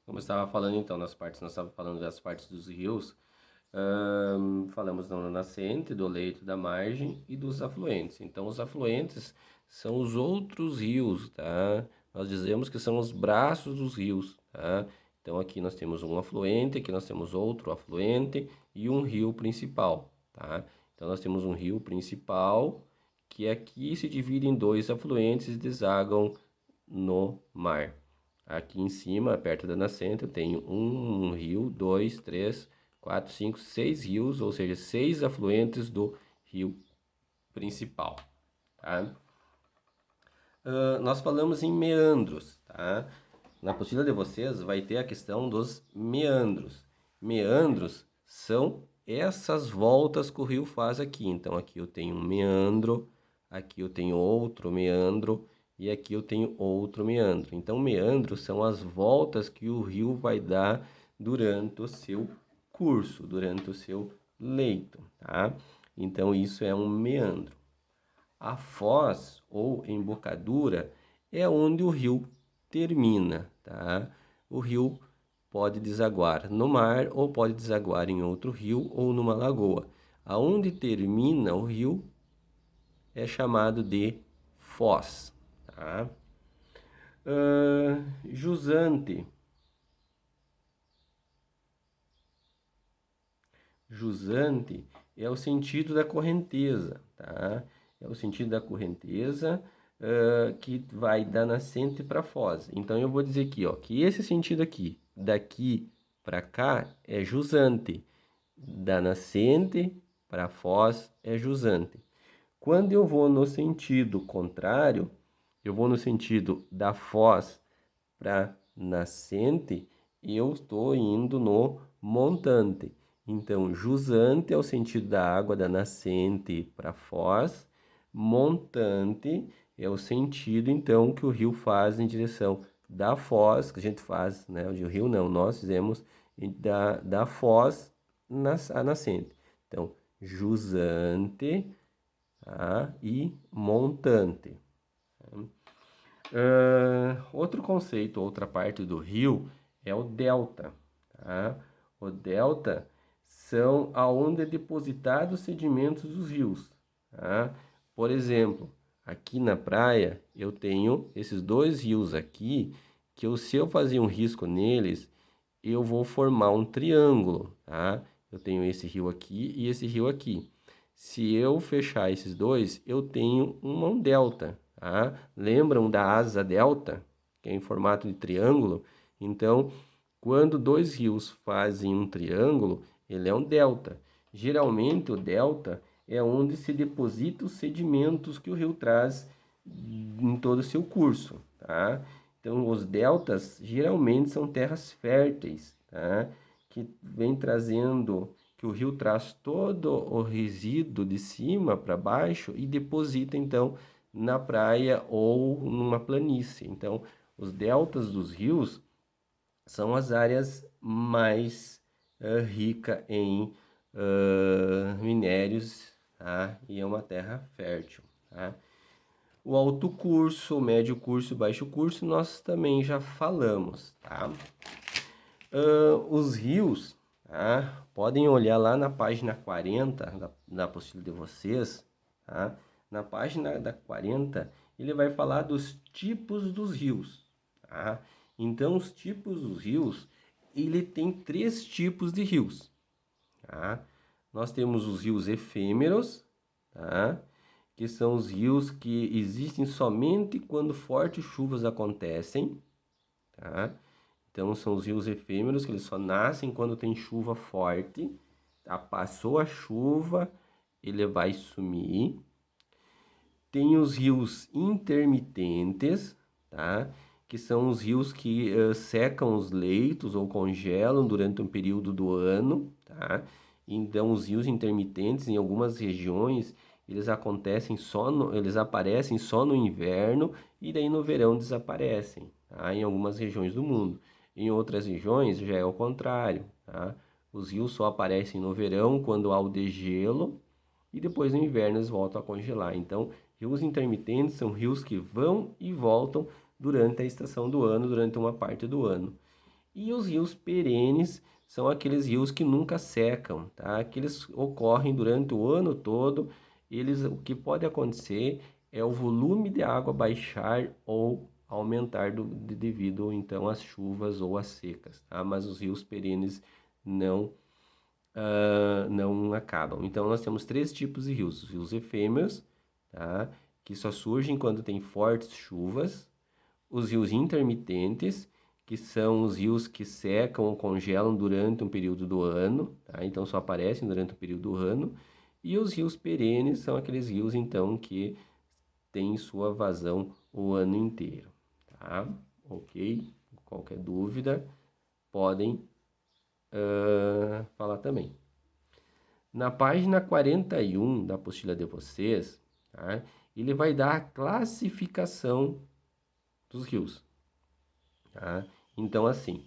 Como eu estava falando então, nós estávamos falando das partes dos rios, falamos da nascente, do leito, da margem e dos afluentes. Então, os afluentes são os outros rios, tá? Nós dizemos que são os braços dos rios, tá? Então, aqui nós temos um afluente, aqui nós temos outro afluente e um rio principal, tá? Então, nós temos um rio principal que aqui se divide em dois afluentes e desagam no mar. Aqui em cima, perto da nascente, eu tenho um rio, dois, três, quatro, cinco, seis rios, ou seja, seis afluentes do rio principal, tá? Nós falamos em meandros, tá? Na apostila de vocês vai ter a questão dos meandros. Meandros são essas voltas que o rio faz aqui. Então, aqui eu tenho um meandro, aqui eu tenho outro meandro e aqui eu tenho outro meandro. Então, meandros são as voltas que o rio vai dar durante o seu curso, durante o seu leito, tá? Então, isso é um meandro. A foz ou embocadura é onde o rio termina, tá? O rio pode desaguar no mar ou pode desaguar em outro rio ou numa lagoa. Aonde termina o rio é chamado de foz, tá? Jusante. Jusante é o sentido da correnteza, tá? É o sentido da correnteza que vai da nascente para a foz. Então eu vou dizer aqui, ó, que esse sentido aqui, daqui para cá, é jusante. Da nascente para a foz é jusante. Quando eu vou no sentido contrário, eu vou no sentido da foz para nascente, eu estou indo no montante. Então, jusante é o sentido da água da nascente para foz, montante é o sentido então que o rio faz em direção da foz, que a gente faz, né? O rio não, nós fizemos da foz a nascente. Então, jusante, tá? E montante. Outro conceito, outra parte do rio é o delta, tá? O delta são aonde é depositado os sedimentos dos rios, tá? Por exemplo, aqui na praia eu tenho esses dois rios aqui que se eu fazer um risco neles, eu vou formar um triângulo, tá? Eu tenho esse rio aqui e esse rio aqui. Se eu fechar esses dois, eu tenho um delta, tá? Lembram da asa delta, que é em formato de triângulo? Então, quando dois rios fazem um triângulo, ele é um delta. Geralmente, o delta é onde se deposita os sedimentos que o rio traz em todo o seu curso, tá? Então, os deltas geralmente são terras férteis, tá? Que vem trazendo, que o rio traz todo o resíduo de cima para baixo e deposita, então, na praia ou numa planície. Então, os deltas dos rios são as áreas mais ricas em minérios, tá? E é uma terra fértil, tá? O alto curso, o médio curso, o baixo curso, nós também já falamos, tá? Os rios, tá? Podem olhar lá na página 40 da apostila de vocês, tá? Na página da 40, ele vai falar dos tipos dos rios, tá? Então, os tipos dos rios, ele tem três tipos de rios, tá? Nós temos os rios efêmeros, tá? Que são os rios que existem somente quando fortes chuvas acontecem, tá? Então são os rios efêmeros que eles só nascem quando tem chuva forte, tá? Passou a chuva, ele vai sumir. Tem os rios intermitentes, tá? Que são os rios que secam os leitos ou congelam durante um período do ano, tá? Então, os rios intermitentes, em algumas regiões, eles aparecem só no inverno e daí no verão desaparecem, tá? Em algumas regiões do mundo. Em outras regiões já é o contrário, tá? Os rios só aparecem no verão quando há o degelo e depois no inverno eles voltam a congelar. Então, rios intermitentes são rios que vão e voltam durante a estação do ano, durante uma parte do ano. E os rios perenes são aqueles rios que nunca secam, tá? Que eles ocorrem durante o ano todo. O que pode acontecer é o volume de água baixar ou aumentar devido então às chuvas ou às secas, tá? Mas os rios perenes não acabam. Então nós temos três tipos de rios: os rios efêmeros, tá? Que só surgem quando tem fortes chuvas; os rios intermitentes, que são os rios que secam ou congelam durante um período do ano, tá? Então só aparecem durante o período do ano; e os rios perenes são aqueles rios então que têm sua vazão o ano inteiro, tá? Ok? Qualquer dúvida, podem falar também. Na página 41 da apostila de vocês, tá? Ele vai dar a classificação dos rios, tá? Então, assim,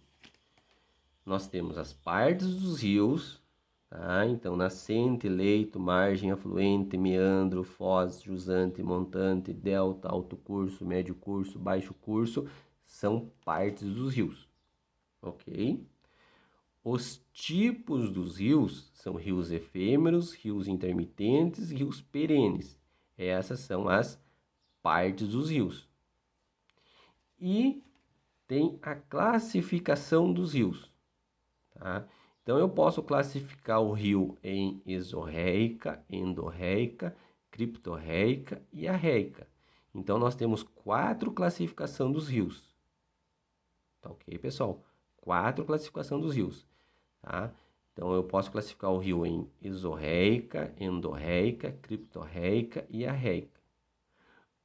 nós temos as partes dos rios, tá? Então, nascente, leito, margem, afluente, meandro, foz, jusante, montante, delta, alto curso, médio curso, baixo curso, são partes dos rios, ok? Os tipos dos rios são rios efêmeros, rios intermitentes e rios perenes. Essas são as partes dos rios. E tem a classificação dos rios, tá? Então eu posso classificar o rio em exorreica, endorreica, criptorreica e arreica. Então nós temos 4 classificações dos rios. Tá ok, pessoal? 4 classificações dos rios, tá? Então eu posso classificar o rio em exorreica, endorreica, criptorreica e arreica.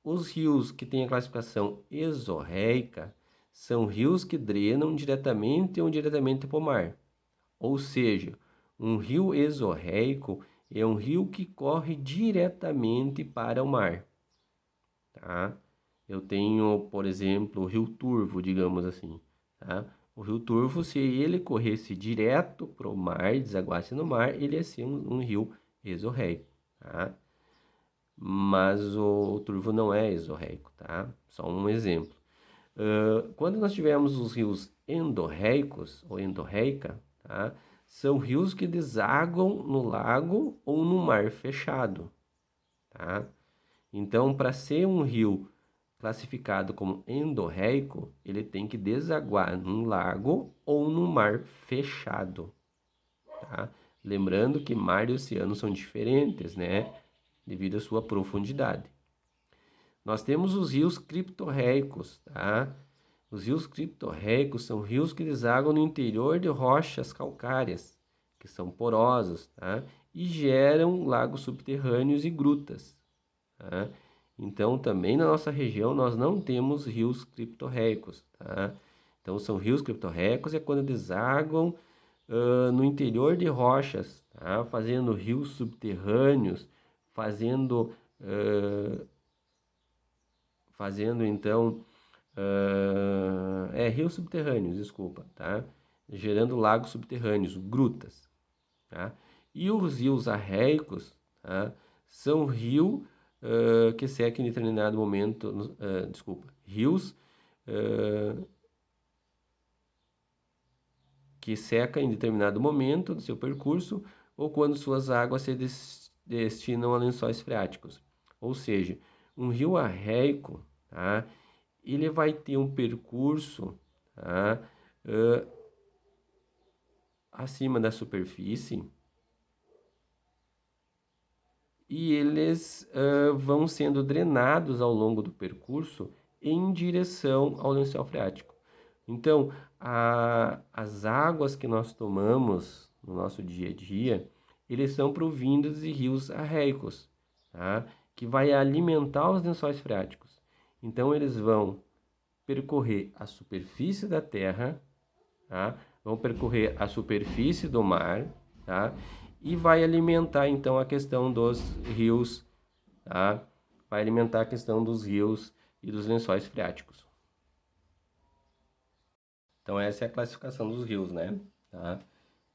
Os rios que têm a classificação exorreica são rios que drenam diretamente ou indiretamente para o mar. Ou seja, um rio exorreico é um rio que corre diretamente para o mar, tá? Eu tenho, por exemplo, o rio Turvo, digamos assim, tá? O rio Turvo, se ele corresse direto para o mar, desaguasse no mar, ele ia ser um rio exorreico, tá? Mas o Turvo não é exorreico, tá? Só um exemplo. Quando nós tivermos os rios endorreicos ou endorreica, tá? São rios que desaguam no lago ou no mar fechado, tá? Então, para ser um rio classificado como endorreico, ele tem que desaguar num lago ou num mar fechado, tá? Lembrando que mar e oceano são diferentes, né? Devido à sua profundidade. Nós temos os rios criptorreicos, tá? Os rios criptorreicos são rios que desaguam no interior de rochas calcárias, que são porosas, tá? E geram lagos subterrâneos e grutas, tá? Então, também na nossa região, nós não temos rios criptorreicos, tá? Então, são rios criptorreicos é quando desaguam no interior de rochas, tá? Fazendo rios subterrâneos, fazendo então rios subterrâneos, desculpa, tá? Gerando lagos subterrâneos, grutas, tá? E os rios arreicos, tá? São rios que secam em determinado momento, rios que secam em determinado momento do seu percurso ou quando suas águas se destinam a lençóis freáticos. Ou seja, um rio arreico, tá? Ele vai ter um percurso, tá? Acima da superfície e eles vão sendo drenados ao longo do percurso em direção ao lençol freático. Então, as águas que nós tomamos no nosso dia a dia, eles são provindos de rios arreicos, tá? Que vai alimentar os lençóis freáticos. Então, eles vão percorrer a superfície da terra, tá? Vão percorrer a superfície do mar, tá? E vai alimentar então a questão dos rios, tá? Vai alimentar a questão dos rios e dos lençóis freáticos. Então essa é a classificação dos rios, né? Tá?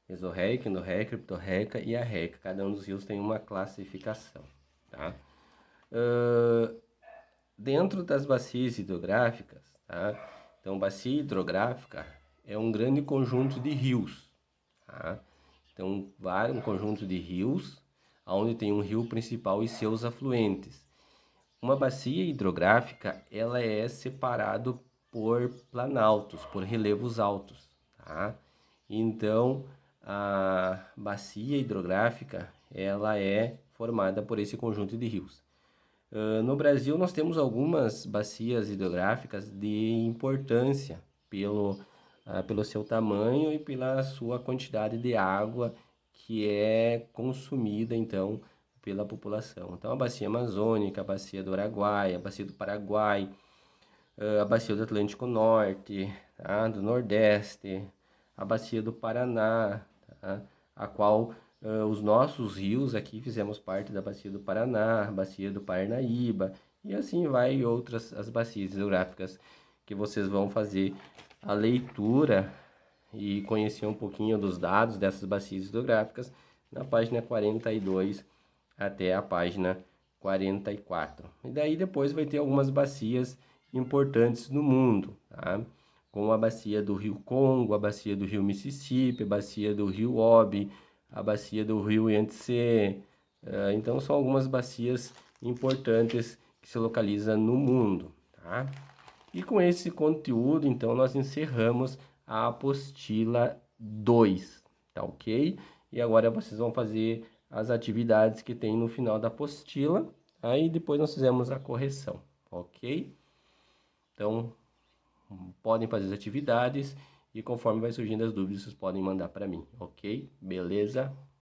Exorreica, endorreica, criptorreica e arreica. Cada um dos rios tem uma classificação, tá? Dentro das bacias hidrográficas, tá? Então, bacia hidrográfica é um grande conjunto de rios, tá? Então, um conjunto de rios, onde tem um rio principal e seus afluentes. Uma bacia hidrográfica, ela é separado por planaltos, por relevos altos, tá? Então, a bacia hidrográfica, ela é formada por esse conjunto de rios. No Brasil, nós temos algumas bacias hidrográficas de importância pelo seu tamanho e pela sua quantidade de água que é consumida, então, pela população. Então, a bacia amazônica, a bacia do Araguaia, a bacia do Paraguai, a bacia do Atlântico Norte, tá? Do Nordeste, a bacia do Paraná, tá? A qual os nossos rios aqui fizemos parte da bacia do Paraná, a bacia do Parnaíba, e assim vai outras as bacias hidrográficas que vocês vão fazer a leitura e conhecer um pouquinho dos dados dessas bacias hidrográficas na página 42 até a página 44. E daí depois vai ter algumas bacias importantes no mundo, tá? Como a bacia do Rio Congo, a bacia do Rio Mississippi, a bacia do Rio Obi, a bacia do Rio Yangtze. Então são algumas bacias importantes que se localizam no mundo, tá? E com esse conteúdo, então, nós encerramos a apostila 2, tá ok? E agora vocês vão fazer as atividades que tem no final da apostila, aí depois nós fizemos a correção, ok? Então, podem fazer as atividades e conforme vai surgindo as dúvidas, vocês podem mandar para mim, ok? Beleza?